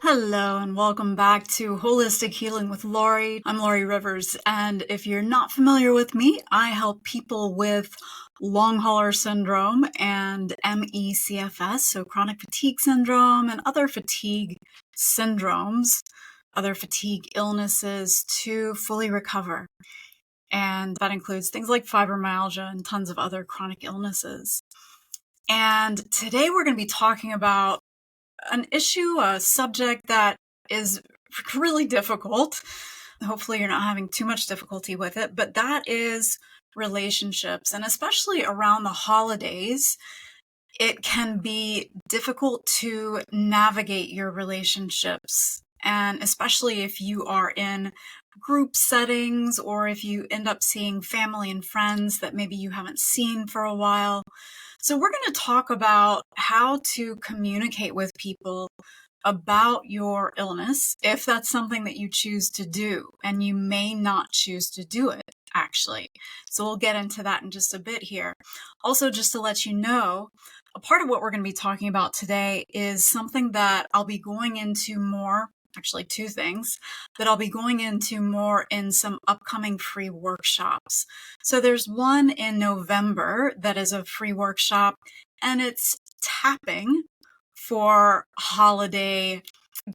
Hello and welcome back to Holistic Healing with Lori. I'm Lori Rivers, and if you're not familiar with me, I help people with long hauler syndrome and ME/CFS, so chronic fatigue syndrome and other fatigue syndromes, other fatigue illnesses to fully recover. And that includes things like fibromyalgia and tons of other chronic illnesses. And today we're going to be talking about an issue, a subject that is really difficult. Hopefully you're not having too much difficulty with it, but that is relationships. And especially around the holidays, it can be difficult to navigate your relationships. And especially if you are in group settings or if you end up seeing family and friends that maybe you haven't seen for a while. So we're going to talk about how to communicate with people about your illness, if that's something that you choose to do, and you may not choose to do it, actually. So we'll get into that in just a bit here. Also, just to let you know, a part of what we're going to be talking about today is something that I'll be going into more, actually two things, that I'll be going into more in some upcoming free workshops. So there's one in November that is a free workshop, and it's tapping for holiday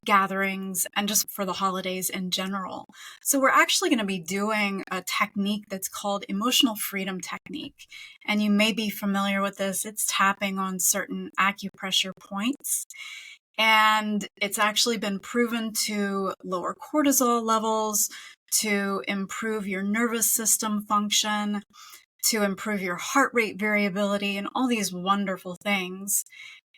gatherings and just for the holidays in general. So we're actually going to be doing a technique that's called emotional freedom technique. And you may be familiar with this. It's tapping on certain acupressure points. And it's actually been proven to lower cortisol levels, to improve your nervous system function, to improve your heart rate variability, and all these wonderful things.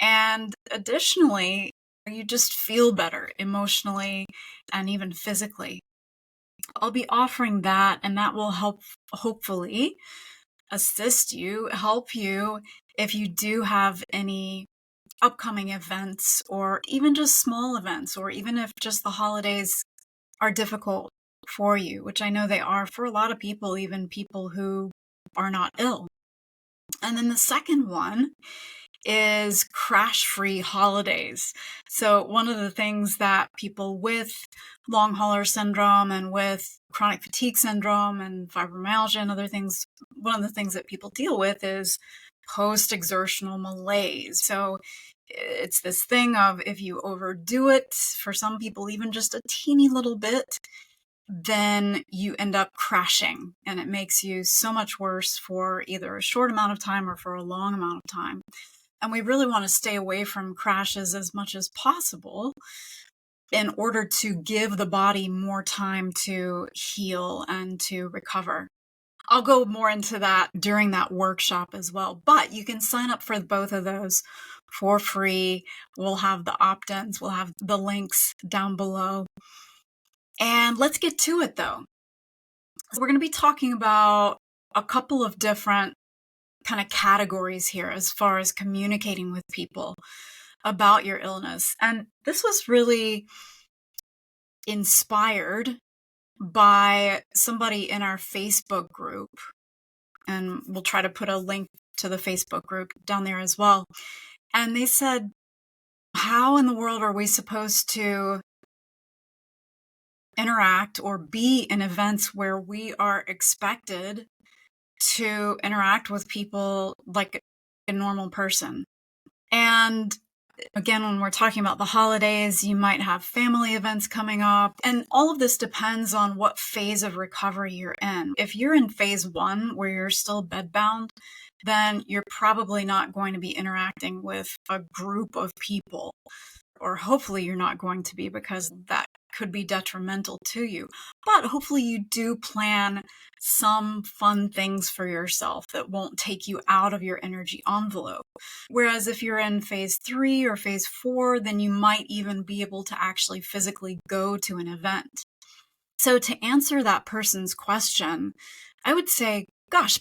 And additionally, you just feel better emotionally and even physically. I'll be offering that, and that will help, hopefully, assist you, help you if you do have any upcoming events or even just small events, or even if just the holidays are difficult for you, which I know they are for a lot of people, even people who are not ill. And then the second one is crash-free holidays. So one of the things that people with long hauler syndrome and with chronic fatigue syndrome and fibromyalgia and other things, one of the things that people deal with is post-exertional malaise. So it's this thing of if you overdo it, for some people even just a teeny little bit, then you end up crashing, and it makes you so much worse for either a short amount of time or for a long amount of time. And we really want to stay away from crashes as much as possible in order to give the body more time to heal and to recover. I'll go more into that during that workshop as well, but you can sign up for both of those for free. We'll have the opt-ins, we'll have the links down below. And let's get to it though. So we're going to be talking about a couple of different kind of categories here as far as communicating with people about your illness. And this was really inspired by somebody in our Facebook group. And we'll try to put a link to the Facebook group down there as well. And they said, how in the world are we supposed to interact or be in events where we are expected to interact with people like a normal person? And again, when we're talking about the holidays, you might have family events coming up, and all of this depends on what phase of recovery you're in. If you're in phase 1, where you're still bedbound, then you're probably not going to be interacting with a group of people, or hopefully you're not going to be, because that could be detrimental to you. But hopefully you do plan some fun things for yourself that won't take you out of your energy envelope. Whereas if you're in phase 3 or phase 4, then you might even be able to actually physically go to an event. So to answer that person's question, I would say, gosh,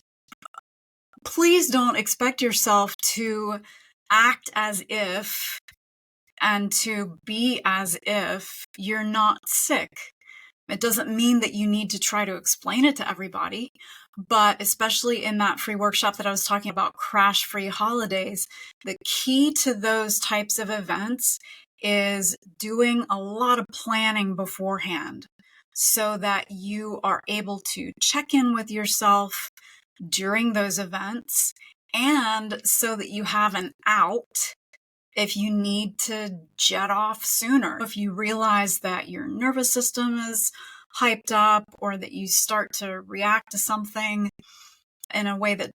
please don't expect yourself to act as if and to be as if you're not sick. It doesn't mean that you need to try to explain it to everybody, but especially in that free workshop that I was talking about, crash-free holidays, the key to those types of events is doing a lot of planning beforehand so that you are able to check in with yourself during those events, and so that you have an out if you need to jet off sooner. If you realize that your nervous system is hyped up, or that you start to react to something in a way that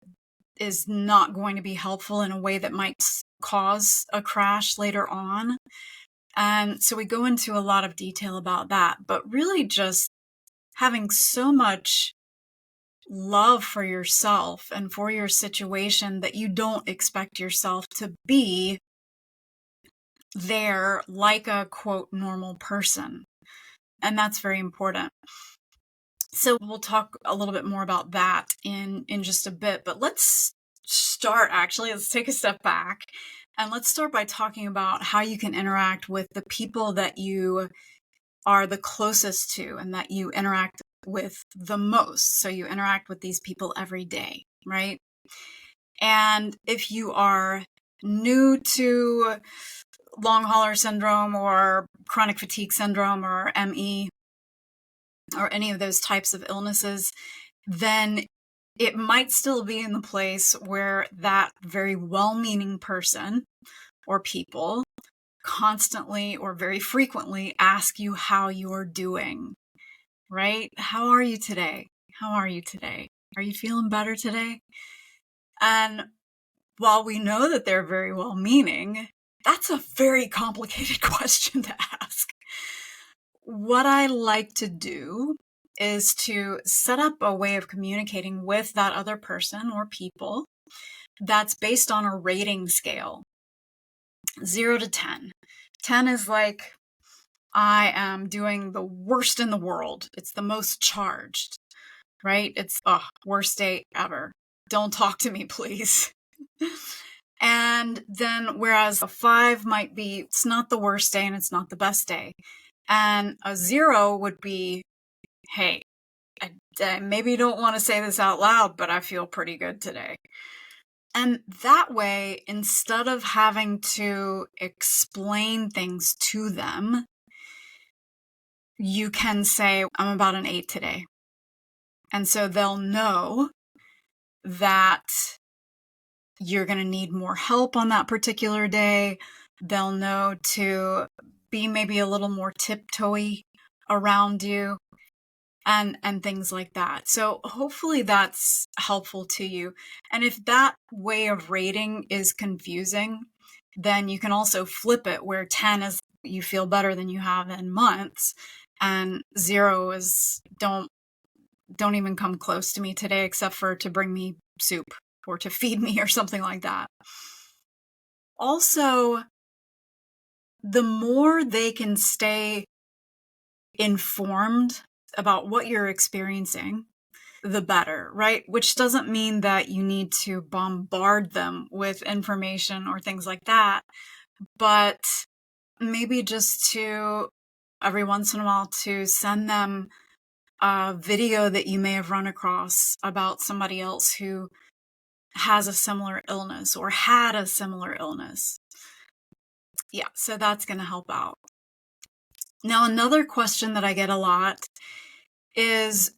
is not going to be helpful, in a way that might cause a crash later on. And so we go into a lot of detail about that, but really just having so much love for yourself and for your situation that you don't expect yourself to be there like a quote normal person. And that's very important. So we'll talk a little bit more about that in just a bit, but let's take a step back, and let's start by talking about how you can interact with the people that you are the closest to and that you interact with the most. So you interact with these people every day, right? And if you are new to long hauler syndrome or chronic fatigue syndrome or ME or any of those types of illnesses, then it might still be in the place where that very well-meaning person or people constantly or very frequently ask you how you're doing, right? How are you today? How are you today? Are you feeling better today? And while we know that they're very well-meaning, that's a very complicated question to ask. What I like to do is to set up a way of communicating with that other person or people that's based on a rating scale, 0 to 10. 10 is like, I am doing the worst in the world. It's the most charged, right? It's, worst day ever. Don't talk to me, please. And then whereas a 5 might be, it's not the worst day and it's not the best day. And a 0 would be, hey, I maybe don't want to say this out loud, but I feel pretty good today. And that way, instead of having to explain things to them, you can say, I'm about an 8 today. And so they'll know that you're going to need more help on that particular day. They'll know to be maybe a little more tiptoey around you and things like that. So hopefully that's helpful to you. And if that way of rating is confusing, then you can also flip it, where 10 is you feel better than you have in months, and 0 is don't even come close to me today except for to bring me soup or to feed me or something like that. Also, the more they can stay informed about what you're experiencing, the better, right? Which doesn't mean that you need to bombard them with information or things like that, but maybe just to, every once in a while, to send them a video that you may have run across about somebody else who has a similar illness or had a similar illness. Yeah, so that's going to help out. Now, another question that I get a lot is,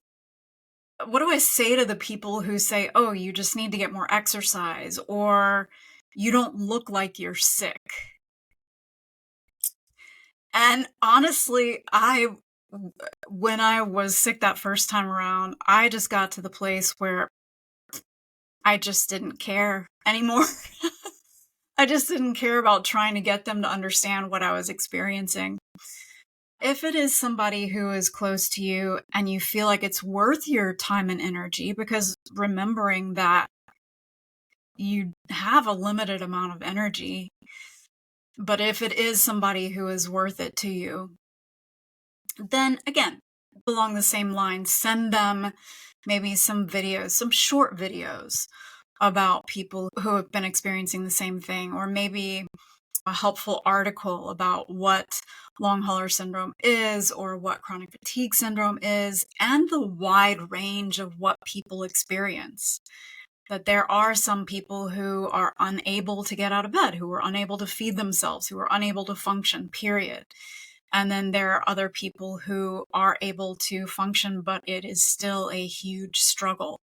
what do I say to the people who say, oh, you just need to get more exercise, or you don't look like you're sick? And honestly, when I was sick that first time around, I just got to the place where I just didn't care anymore. I just didn't care about trying to get them to understand what I was experiencing. If it is somebody who is close to you and you feel like it's worth your time and energy, because remembering that you have a limited amount of energy, but if it is somebody who is worth it to you, then again, along the same lines, send them maybe some videos, some short videos about people who have been experiencing the same thing, or maybe a helpful article about what long hauler syndrome is, or what chronic fatigue syndrome is, and the wide range of what people experience. that there are some people who are unable to get out of bed, who are unable to feed themselves, who are unable to function, period. And then there are other people who are able to function, but it is still a huge struggle.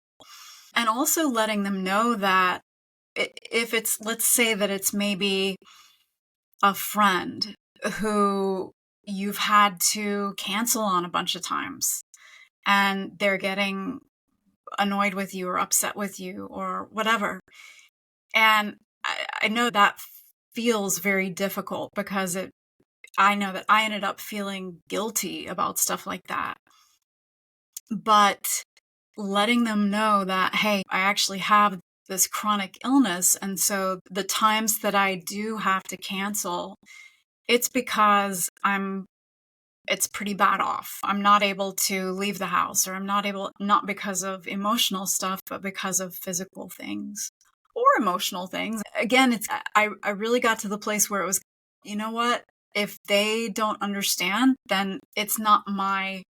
And also letting them know that if it's, let's say that it's maybe a friend who you've had to cancel on a bunch of times and they're getting annoyed with you or upset with you or whatever. And I know that feels very difficult because I know that I ended up feeling guilty about stuff like that. But letting them know that, hey, I actually have this chronic illness. And so the times that I do have to cancel, it's because it's pretty bad off. I'm not able to leave the house, or I'm not because of emotional stuff, but because of physical things or emotional things. Again, I really got to the place where it was, you know what? If they don't understand, then it's not my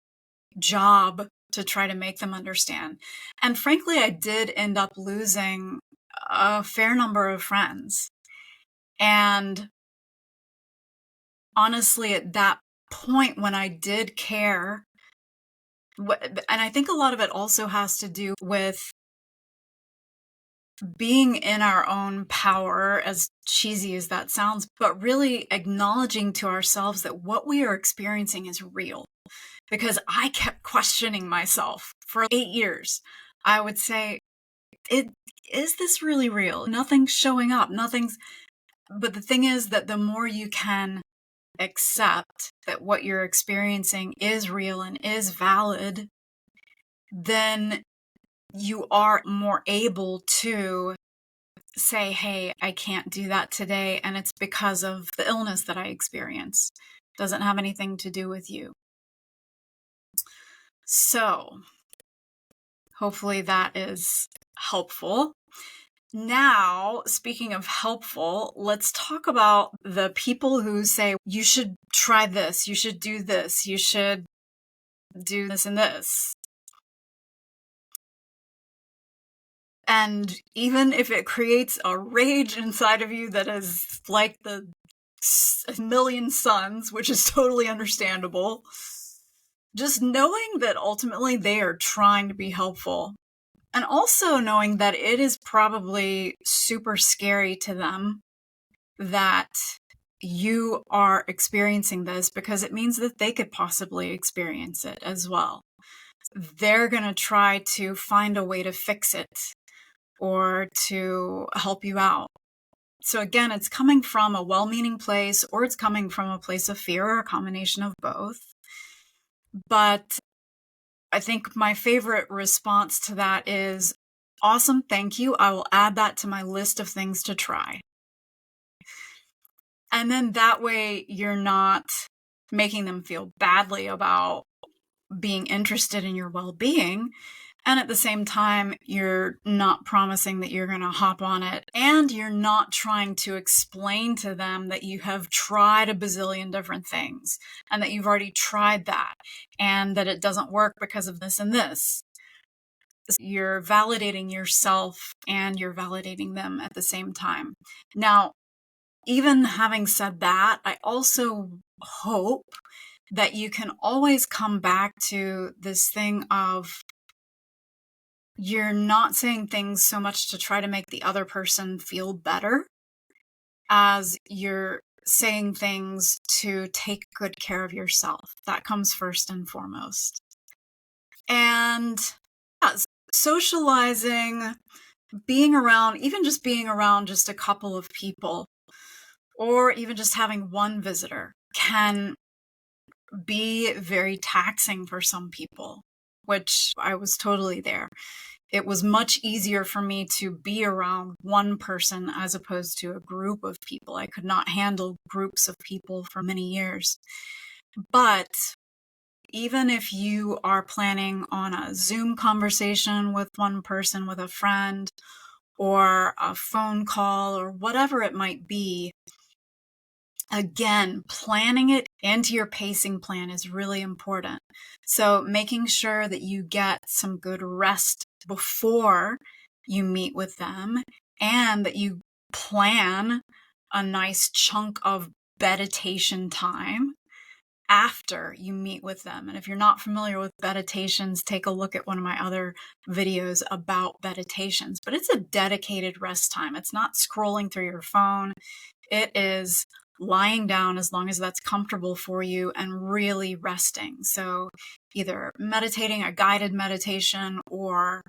job to try to make them understand. And frankly, I did end up losing a fair number of friends. And honestly, at that point when I did care, and I think a lot of it also has to do with being in our own power, as cheesy as that sounds, but really acknowledging to ourselves that what we are experiencing is real. Because I kept questioning myself for 8 years. I would say, is this really real? Nothing's showing up. But the thing is that the more you can accept that what you're experiencing is real and is valid, then you are more able to say, hey, I can't do that today, and it's because of the illness that I experience. It doesn't have anything to do with you. So, hopefully that is helpful. Now, speaking of helpful, let's talk about the people who say, you should try this, you should do this, you should do this and this. And even if it creates a rage inside of you that is like the million suns, which is totally understandable, just knowing that ultimately they are trying to be helpful. And also knowing that it is probably super scary to them that you are experiencing this, because it means that they could possibly experience it as well. They're going to try to find a way to fix it or to help you out. So again, it's coming from a well-meaning place, or it's coming from a place of fear, or a combination of both. But I think my favorite response to that is, awesome, thank you. I will add that to my list of things to try. And then that way you're not making them feel badly about being interested in your well-being. And at the same time, you're not promising that you're going to hop on it. And you're not trying to explain to them that you have tried a bazillion different things and that you've already tried that and that it doesn't work because of this and this. You're validating yourself and you're validating them at the same time. Now, even having said that, I also hope that you can always come back to this thing of, you're not saying things so much to try to make the other person feel better as you're saying things to take good care of yourself. That comes first and foremost. And yeah, socializing, being around, even just being around just a couple of people, or even just having one visitor, can be very taxing for some people, which I was totally there. It was much easier for me to be around one person as opposed to a group of people. I could not handle groups of people for many years. But even if you are planning on a Zoom conversation with one person, with a friend, or a phone call, or whatever it might be, again, planning it into your pacing plan is really important. So making sure that you get some good rest before you meet with them, and that you plan a nice chunk of meditation time after you meet with them. And if you're not familiar with meditations, take a look at one of my other videos about meditations. But it's a dedicated rest time. It's not scrolling through your phone. It is lying down as long as that's comfortable for you and really resting. So either meditating, a guided meditation, or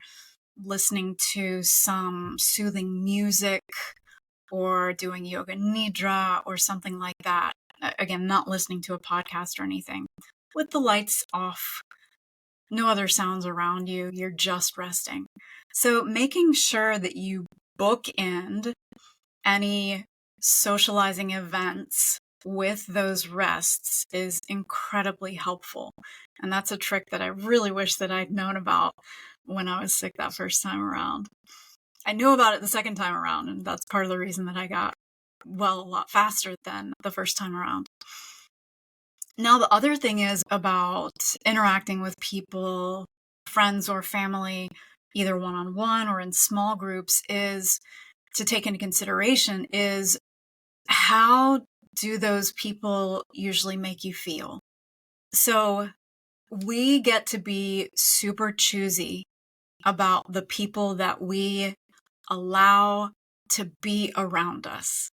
listening to some soothing music, or doing yoga nidra or something like that. Again, not listening to a podcast or anything. With the lights off, no other sounds around you, you're just resting. So making sure that you bookend any socializing events with those rests is incredibly helpful. And that's a trick that I really wish that I'd known about when I was sick that first time around. I knew about it the second time around, and that's part of the reason that I got well a lot faster than the first time around. Now, the other thing is about interacting with people, friends or family, either one-on-one or in small groups, is to take into consideration is how do those people usually make you feel? So we get to be super choosy about the people that we allow to be around us.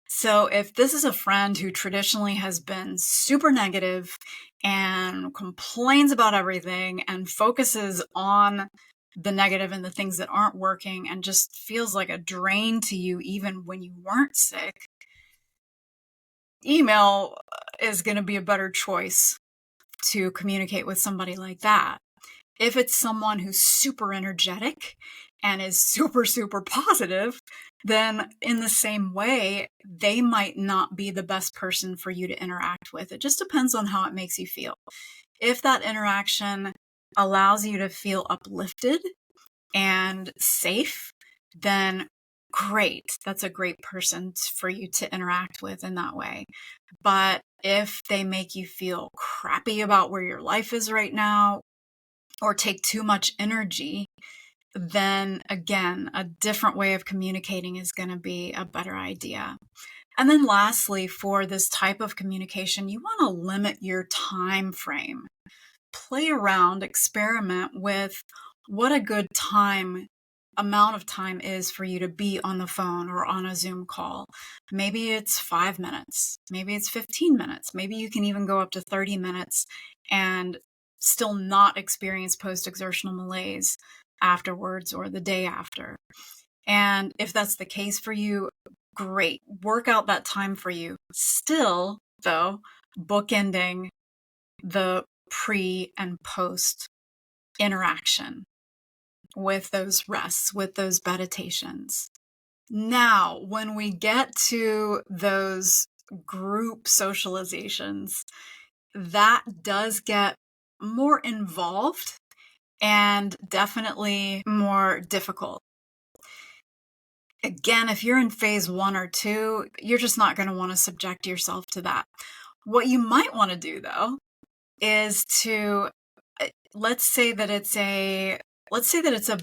So if this is a friend who traditionally has been super negative and complains about everything and focuses on the negative and the things that aren't working and just feels like a drain to you even when you weren't sick, email is going to be a better choice to communicate with somebody like that. If it's someone who's super energetic and is super, super positive, then in the same way, they might not be the best person for you to interact with. It just depends on how it makes you feel. If that interaction allows you to feel uplifted and safe, then great. That's a great person for you to interact with in that way. But if they make you feel crappy about where your life is right now, or take too much energy, then again, a different way of communicating is going to be a better idea. And then lastly, for this type of communication, you want to limit your time frame. Play around, experiment with what a good amount of time is for you to be on the phone or on a Zoom call. Maybe it's 5 minutes, maybe it's 15 minutes, maybe you can even go up to 30 minutes and still not experience post-exertional malaise afterwards or the day after. And if that's the case for you, great. Work out that time for you. Still, though, bookending the pre and post interaction with those rests, with those meditations. Now, when we get to those group socializations, that does get more involved and definitely more difficult. Again, if you're in phase 1 or 2, you're just not going to want to subject yourself to that. What you might want to do, though, is to let's say that it's a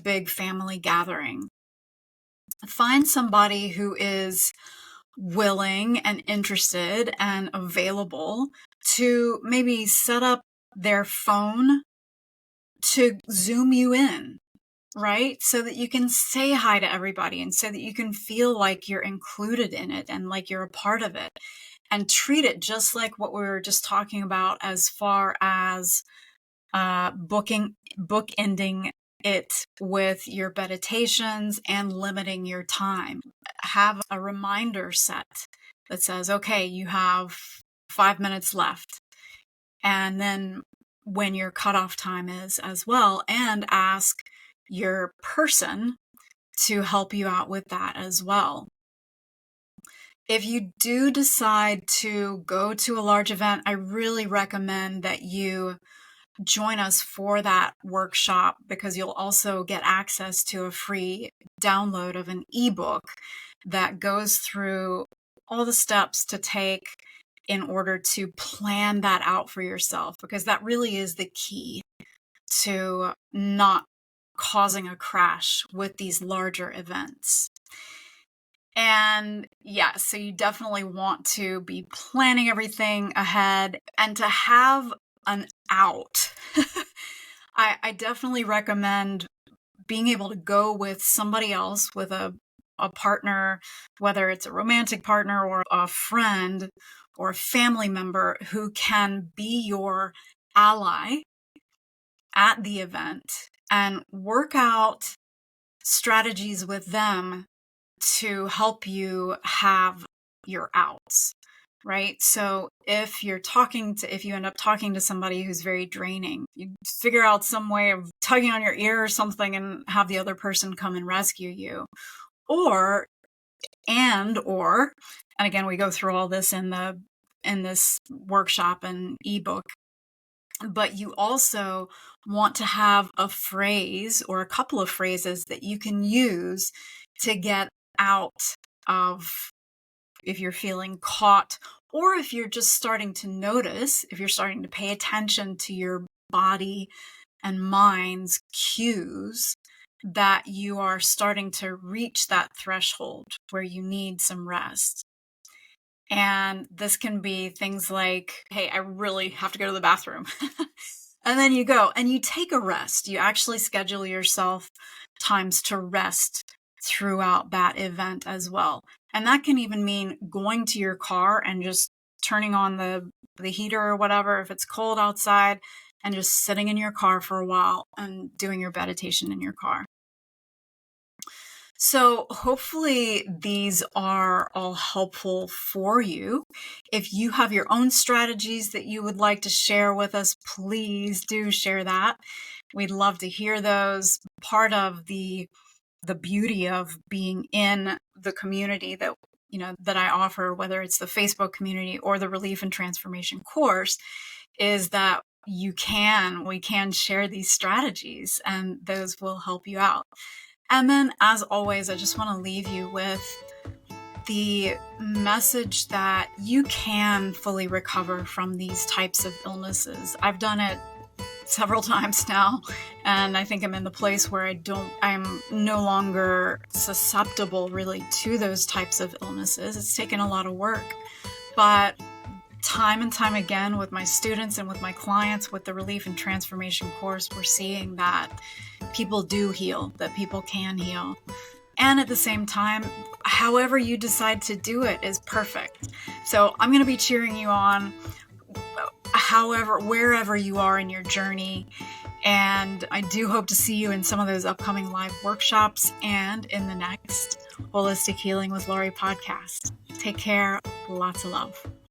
big family gathering. Find somebody who is willing and interested and available to maybe set up their phone to Zoom you in, right? So that you can say hi to everybody and so that you can feel like you're included in it and like you're a part of it, and treat it just like what we were just talking about as far as bookending it with your meditations and limiting your time. Have a reminder set that says, okay, you have 5 minutes left. And then when your cutoff time is as well, and ask your person to help you out with that as well. If you do decide to go to a large event, I really recommend that you join us for that workshop, because you'll also get access to a free download of an ebook that goes through all the steps to take in order to plan that out for yourself, because that really is the key to not causing a crash with these larger events. And yeah, so you definitely want to be planning everything ahead and to have an out. I definitely recommend being able to go with somebody else, with a partner, whether it's a romantic partner or a friend or a family member who can be your ally at the event, and work out strategies with them to help you have your outs, right? So if you end up talking to somebody who's very draining, you figure out some way of tugging on your ear or something and have the other person come and rescue you. Or, and again, we go through all this in this workshop and ebook, but you also want to have a phrase or a couple of phrases that you can use to get out of, if you're feeling caught, or if you're just starting to notice, if you're starting to pay attention to your body and mind's cues, that you are starting to reach that threshold where you need some rest. And this can be things like, hey, I really have to go to the bathroom. And then you go and you take a rest. You actually schedule yourself times to rest throughout that event as well. And that can even mean going to your car and just turning on the heater or whatever, if it's cold outside, and just sitting in your car for a while and doing your meditation in your car. So hopefully these are all helpful for you. If you have your own strategies that you would like to share with us, please do share that. We'd love to hear those. Part of the beauty of being in the community that I offer, whether it's the Facebook community or the Relief and Transformation course, is that we can share these strategies, and those will help you out. And then, as always, I just want to leave you with the message that you can fully recover from these types of illnesses. I've done it several times now, and I think I'm in the place where I'm no longer susceptible really to those types of illnesses. It's taken a lot of work, but time and time again with my students and with my clients with the Relief and Transformation course, we're seeing that people do heal, that people can heal. And at the same time, however you decide to do it is perfect. So I'm going to be cheering you on wherever you are in your journey. And I do hope to see you in some of those upcoming live workshops and in the next Holistic Healing with Lori podcast. Take care. Lots of love.